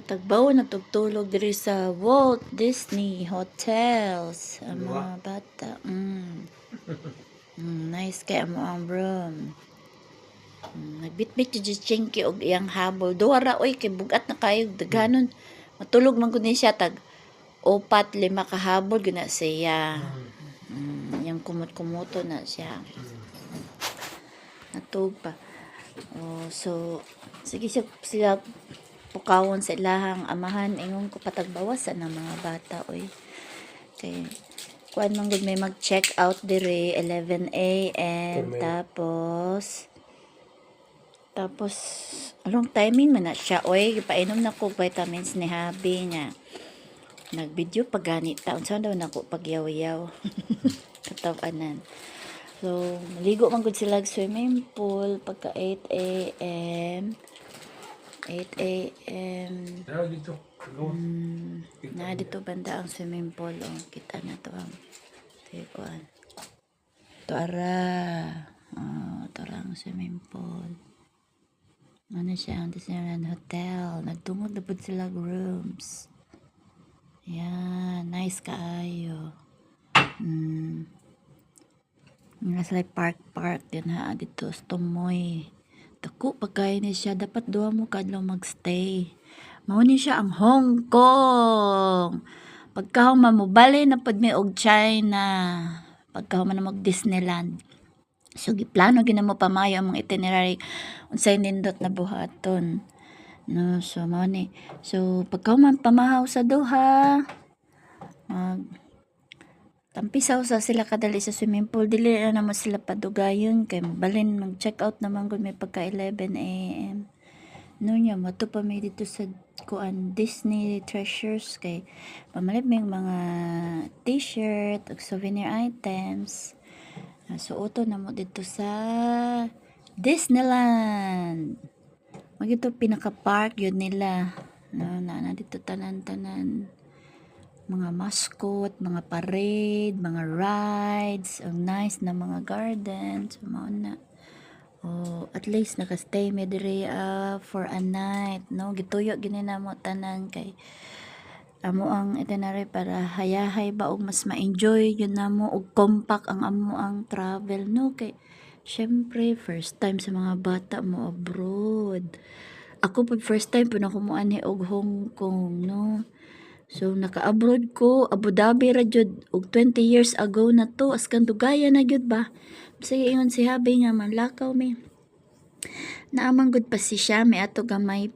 Patagbaw na tugtulog diri sa Walt Disney Hotels ang mga bata. Nice kay mo ang room. Nagbitbit yung chinky og iyang habol. Duha ra oy kay bugat na kayo daghanon. Matulog man gud ni siya tag 4-5 ka habol gina siya. Yang kumot-kumuto na siya. Natug pa. So sige siya pukawon sa ilahang amahan ingon ko patagbawasan ng mga bata oy. Kay kuan man gud may mag-check out dire 11 AM tapos anong timing man na siya oy gipainom na ko vitamins ni habi niya. Nag-video pag ganit ta unsa daw nako pagyaw-yaw. Katawanan. So maligo man gud sila swimming pool pagka 8 AM. Na dito banda ang swimming pool. Kita na to ang tikuan. Ito ang swimming pool. Ano siya ang Disneyland Hotel. Nagtungod na po sila rooms. Yan. Nice kaayo. Nasa park din ha. Dito sa Tumoy. Dako pagkaya ni siya dapat duha mo kadlaw magstay. Mao ni siya ang Hong Kong. Pagka mamubali na pud mi og China. Pagka man mag Disneyland. So giplano gina mo pamayo ang mga itinerary unsay nindot na buhaton. No, so mao ni. So pagka man pamahaw sa duha tampisaw sa sila kadali sa swimming pool dili na naman sila padugayon kay balin mag-check out naman gud may pagka 11 AM. No nya mato pa may dito sa kuan Disney Treasures kay pamalit may mga t-shirt ug souvenir items. Suoto na mo dito sa Disneyland. Magito pinaka-park yun nila. No, na dito tanan-tanan mga mascot, mga parade, mga rides, ang nice na mga gardens, mao na. At least nakastay me dire for a night, no? Gituyo gini na mo tanan kay amo ang itinerary para hayahay ba og mas ma-enjoy yun na mo og compact ang amo ang travel, no? Kay syempre first time sa mga bata mo abroad. Ako pag first time po na kumuan ni og Hong Kong, no? So naka-abroad ko Abu Dhabi ra jud og 20 years ago na to askan dugaya na jud ba. Sige ingon si habi nga manlakaw mi. Naamang gud pa si siya may ato gamay